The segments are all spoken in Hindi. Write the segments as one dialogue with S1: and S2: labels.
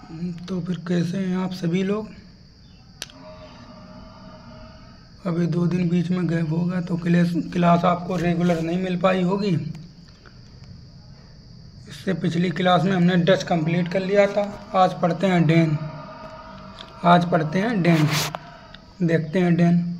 S1: तो फिर कैसे हैं आप सभी लोग। अभी 2 दिन बीच में गैप होगा तो क्लास आपको रेगुलर नहीं मिल पाई होगी। इससे पिछली क्लास में हमने डच कंप्लीट कर लिया था। आज पढ़ते हैं डेन। देखते हैं डेन।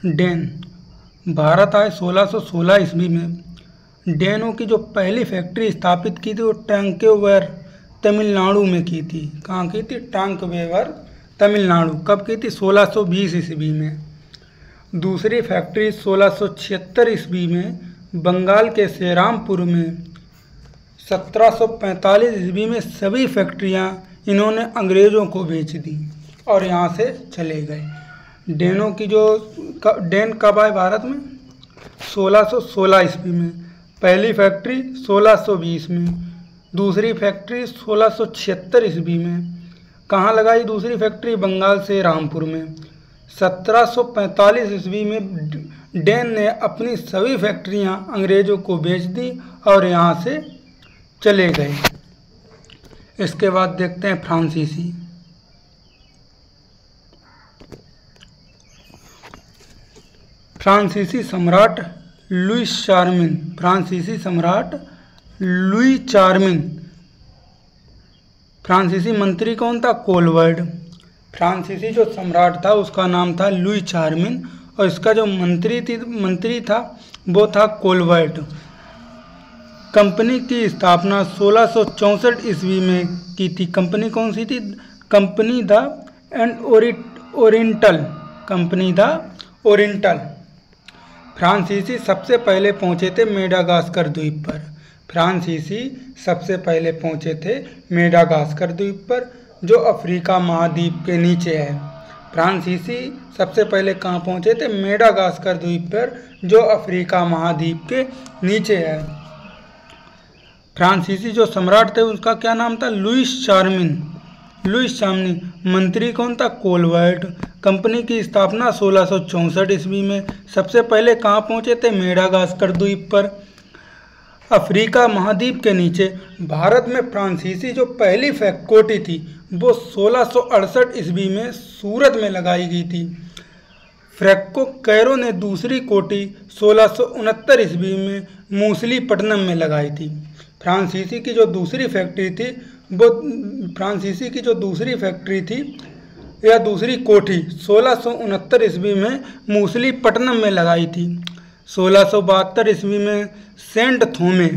S1: डेन भारत आए 1616 ईस्वी में। डेनों की जो पहली फैक्ट्री स्थापित की थी वो टैंकवेयर तमिलनाडु में की थी। कहाँ की थी? टैंकवेयर तमिलनाडु। कब की थी? 1620 ईस्वी में। दूसरी फैक्ट्री 1676 ईस्वी में बंगाल के श्रीरामपुर में। 1745 ईस्वी में सभी फैक्ट्रियाँ इन्होंने अंग्रेज़ों को बेच दी और यहाँ से चले गए। डेनों की जो डेन कब आए भारत में? 1616 ईस्वी में। पहली फैक्ट्री 1620 में, दूसरी फैक्ट्री 1676 ईस्वी में। कहाँ लगाई दूसरी फैक्ट्री? बंगाल से रामपुर में। 1745 ईस्वी में डेन ने अपनी सभी फैक्ट्रियाँ अंग्रेज़ों को बेच दी और यहाँ से चले गए। इसके बाद देखते हैं फ्रांसीसी। फ्रांसीसी सम्राट लुई चार्मिन। फ्रांसीसी मंत्री कौन था? कोलवर्ट। फ्रांसीसी जो सम्राट था उसका नाम था लुई चार्मिन और इसका जो मंत्री था वो था कोलवर्ट। कंपनी की स्थापना 1664 ईस्वी में की थी। कंपनी कौन सी थी? Company the oriental. फ्रांसीसी सबसे पहले पहुंचे थे मेडागास्कर द्वीप पर। जो अफ्रीका महाद्वीप के नीचे है। फ्रांसीसी सबसे पहले कहाँ पहुंचे थे? मेडागास्कर द्वीप पर, जो अफ्रीका महाद्वीप के नीचे है। फ्रांसीसी जो सम्राट थे उसका क्या नाम था? लुईस चार्मिन। मंत्री कौन था? कोलवर्ट। कंपनी की स्थापना 1664 ईस्वी में। सबसे पहले कहाँ पहुँचे थे? मेडागास्कर द्वीप पर, अफ्रीका महाद्वीप के नीचे। भारत में फ्रांसीसी जो पहली कोठी थी वो 1668 ईस्वी में सूरत में लगाई गई थी। फ्रैंको कैरो ने दूसरी कोठी 1669 ईस्वी में मूसलीपट्टनम में लगाई थी। फ्रांसीसी की जो दूसरी कोठी 1669 ईस्वी में मूसलीपट्टनम में लगाई थी। 1672 ईस्वी में सेंट थोमे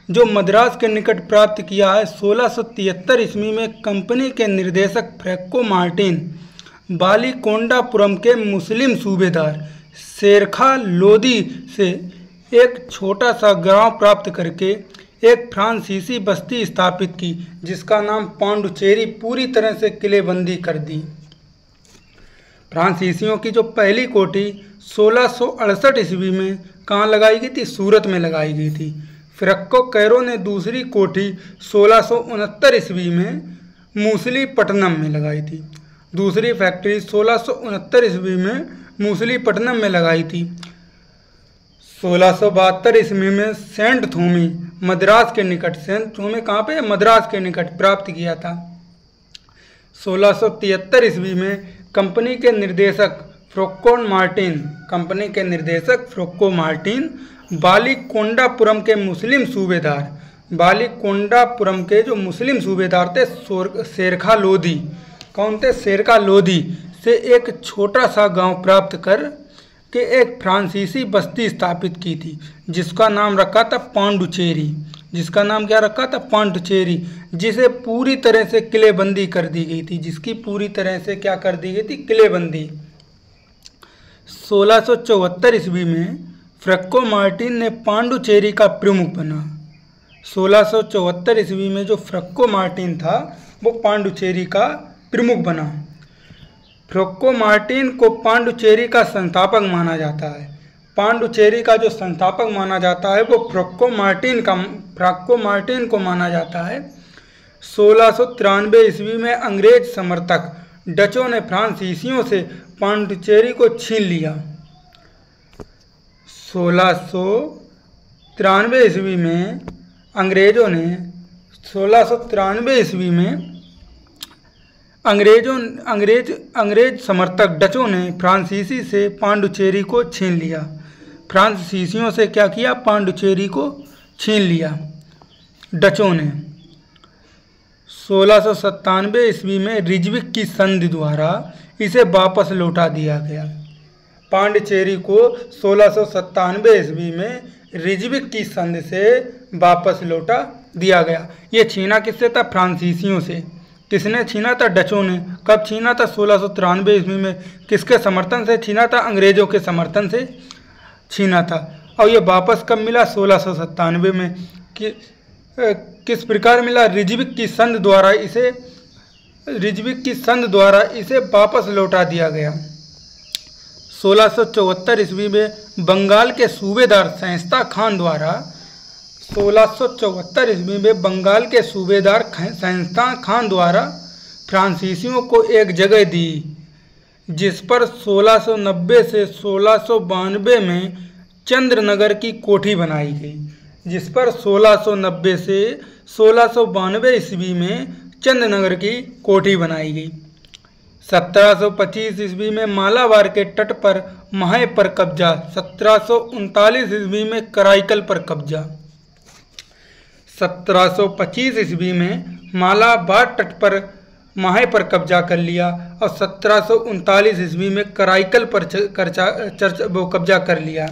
S1: जो मद्रास के निकट प्राप्त किया है। 1673 ईस्वी में कंपनी के निर्देशक फ्रैंको मार्टिन बालीकोंडापुरम के मुस्लिम सूबेदार शेरखा लोदी से एक छोटा सा गांव प्राप्त करके एक फ्रांसीसी बस्ती स्थापित की जिसका नाम पांडुचेरी पूरी तरह से किलेबंदी कर दी। फ्रांसीसियों की जो पहली कोठी 1668 ईस्वी में कहाँ लगाई गई थी? सूरत में लगाई गई थी। फ्रैंको कैरो ने दूसरी कोठी 1669 ईस्वी में मूसलीपट्टनम में लगाई थी। दूसरी फैक्ट्री 1669 ईस्वी में मूसलीपट्टनम में लगाई थी। 1672 ईस्वी में सेंट थोमी मद्रास के निकट, सेंट थोमी कहाँ पे? मद्रास के निकट प्राप्त किया था। 1673 ईस्वी में कंपनी के निर्देशक फ्रैंको मार्टिन बालीकोंडापुरम के मुस्लिम सूबेदार, बालीकोंडापुरम के जो मुस्लिम सूबेदार थे शेरखा लोदी, कौन थे? शेरखा लोदी से एक छोटा सा गांव प्राप्त कर के एक फ्रांसीसी बस्ती स्थापित की थी जिसका नाम रखा था पांडुचेरी। जिसका नाम क्या रखा था? पांडुचेरी, जिसे पूरी तरह से किलेबंदी कर दी गई थी। जिसकी पूरी तरह से क्या कर दी गई थी? किलेबंदी। 1674 ईस्वी में फ्रैंको मार्टिन ने पांडुचेरी का प्रमुख बना। 1674 ईस्वी में जो फ्रैंको मार्टिन था वो पांडुचेरी का प्रमुख बना। फ्रैंको मार्टिन को पांडुचेरी का संस्थापक माना जाता है। पांडुचेरी का जो संस्थापक माना जाता है वो फ्रैंको मार्टिन को माना जाता है। 1693 ईस्वी में अंग्रेज समर्थक डचों ने फ्रांसीसियों से पांडिचेरी को छीन लिया। 1693 ईस्वी में अंग्रेजों ने 1693 ईस्वी में अंग्रेज समर्थक डचों ने फ्रांसीसी से पांडिचेरी को छीन लिया। फ्रांसीसियों से क्या किया? पांडिचेरी को छीन लिया डचों ने। 1697 ईस्वी में रिजविक की संधि द्वारा इसे वापस लौटा दिया गया। पांडिचेरी को 1697 ईस्वी में रिजविक की संधि से वापस लौटा दिया गया। ये छीना किससे था? फ्रांसीसियों से। किसने छीना था? डचों ने। कब छीना था? 1693 ईस्वी में। किसके समर्थन से छीना था? अंग्रेजों के समर्थन से छीना था। और ये वापस कब मिला? 1697 में। किस प्रकार मिला? रिजविक की संधि द्वारा इसे वापस लौटा दिया गया। 1674 ईस्वी में बंगाल के सूबेदार सैंस्ता खान द्वारा 1674 ईस्वी में बंगाल के सूबेदार सैंस्ता खान द्वारा फ्रांसीसियों को एक जगह दी, जिस पर 1690 से 1692 में चंद्रनगर की कोठी बनाई गई। जिस पर 1690 से 1692 ईस्वी में चंद्रनगर की कोठी बनाई गई। 1725 ईस्वी में मालाबार के तट पर माहे पर कब्जा। 1739 ईस्वी में कराईकल पर कब्जा। 1725 ईस्वी में मालाबार तट पर माहे पर कब्जा कर लिया और 1739 ईस्वी में कराईकल पर कब्जा कर लिया।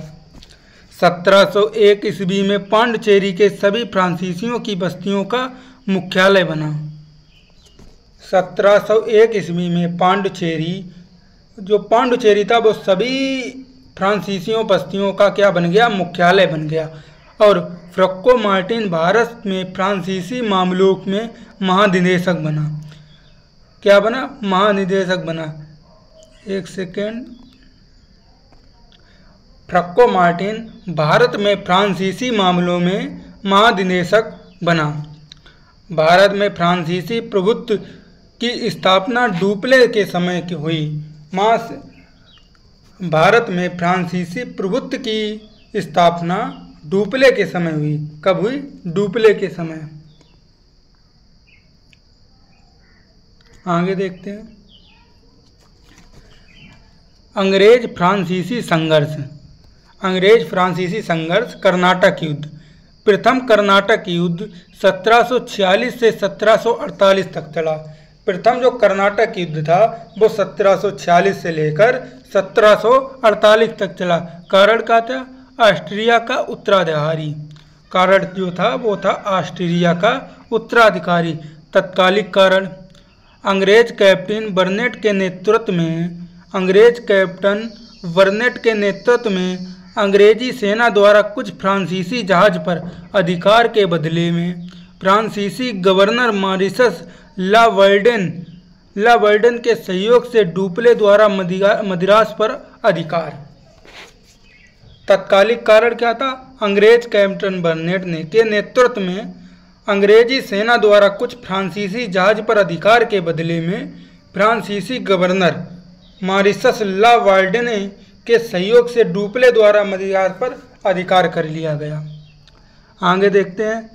S1: 1701 ईस्वी में पांडिचेरी के सभी फ्रांसीसियों की बस्तियों का मुख्यालय बना। 1701 ईस्वी में पांडिचेरी था वो सभी फ्रांसीसियों बस्तियों का क्या बन गया? मुख्यालय बन गया। और फ्रैंको मार्टिन भारत में फ्रांसीसी मामलों में महानिदेशक बना। क्या बना? महानिदेशक बना। एक सेकेंड। फ्रैंको मार्टिन भारत में फ्रांसीसी मामलों में महानिदेशक बना। भारत में फ्रांसीसी प्रभुत्व की स्थापना डुप्ले के समय की हुई। भारत में फ्रांसीसी प्रभुत्व की स्थापना डुप्ले के समय हुई। कब हुई? डुप्ले के समय। आगे देखते हैं। अंग्रेज फ्रांसीसी संघर्ष। कर्नाटक युद्ध। प्रथम कर्नाटक युद्ध 1746 से 1748 तक चला। प्रथम जो कर्नाटक युद्ध था वो 1746 से लेकर 1748 तक चला। कारण क्या था? ऑस्ट्रिया का उत्तराधिकारी। कारण जो था वो था ऑस्ट्रिया का उत्तराधिकारी। तत्कालिक कारण अंग्रेज कैप्टन बर्नेट के नेतृत्व में अंग्रेजी सेना द्वारा कुछ फ्रांसीसी जहाज पर अधिकार के बदले में फ्रांसीसी गवर्नर मॉरिशस लावर्डन के सहयोग से डुप्ले द्वारा मदिरास पर अधिकार। तत्कालिक कारण क्या था? अंग्रेज कैप्टन बर्नेट के नेतृत्व में अंग्रेजी सेना द्वारा कुछ फ्रांसीसी जहाज पर अधिकार के बदले में फ्रांसीसी गवर्नर मॉरिशस लावर्डन के सहयोग से डुप्ले द्वारा मदिरास पर अधिकार कर लिया गया। आगे देखते हैं।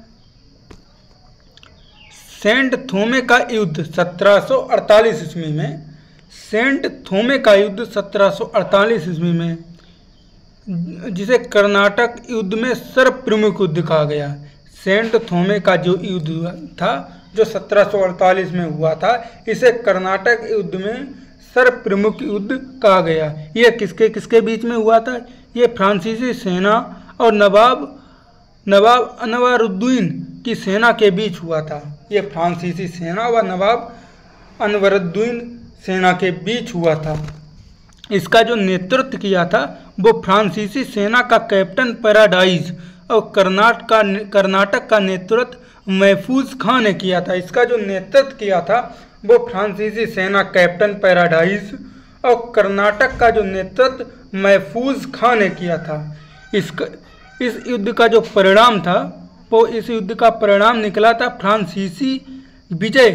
S1: सेंट थोमे का युद्ध 1748 ईस्वी में। सेंट थोमे का युद्ध 1748 ईस्वी में, जिसे कर्नाटक युद्ध में सर्वप्रमुख युद्ध कहा गया। सेंट थोमे का जो युद्ध था जो 1748 में हुआ था, इसे कर्नाटक युद्ध में सर्वप्रमुख युद्ध कहा गया। ये किसके किसके बीच में हुआ था? ये फ्रांसीसी सेना और नवाब अनवरुद्दीन की सेना के बीच हुआ था। ये फ्रांसीसी सेना व नवाब अनवरुद्दीन सेना के बीच हुआ था। इसका जो नेतृत्व किया था वो फ्रांसीसी सेना का कैप्टन पैराडाइज और कर्नाटक का नेतृत्व महफूज खां ने किया था। इसका जो नेतृत्व किया था वो फ्रांसीसी सेना कैप्टन पैराडाइज और कर्नाटक का जो नेतृत्व महफूज खां ने किया था। इस युद्ध का जो परिणाम था वो इस युद्ध का परिणाम निकला था फ्रांसीसी विजय,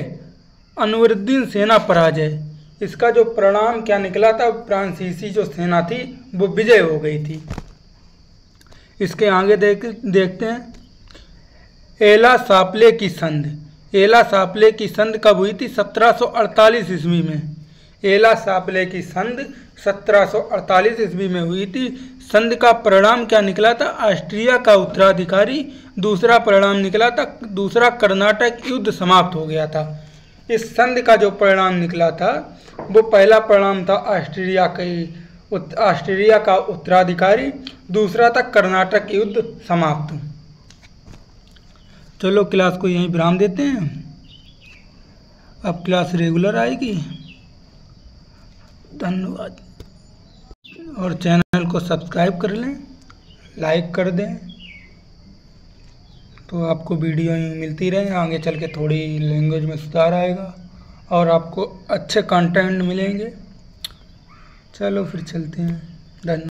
S1: अनवरुद्दीन सेना पराजय। इसका जो परिणाम क्या निकला था, फ्रांसीसी जो सेना थी वो विजय हो गई थी। इसके आगे देखते हैं एला सापले की संधि। एला सापले की संधि कब हुई थी? 1748 ईस्वी में। एला सापले की संधि 1748 ईस्वी में हुई थी। संधि का परिणाम क्या निकला था? ऑस्ट्रिया का उत्तराधिकारी। दूसरा परिणाम निकला था, दूसरा कर्नाटक युद्ध समाप्त हो गया था। इस संधि का जो परिणाम निकला था वो पहला परिणाम था ऑस्ट्रिया का उत्तराधिकारी, दूसरा था कर्नाटक युद्ध समाप्त। चलो क्लास को यहीं विराम देते हैं। अब क्लास रेगुलर आएगी। धन्यवाद। और चैनल को सब्सक्राइब कर लें, लाइक कर दें, तो आपको वीडियो ही मिलती रहे। आगे चल के थोड़ी लैंग्वेज में सुधार आएगा और आपको अच्छे कंटेंट मिलेंगे। चलो फिर चलते हैं। धन्यवाद।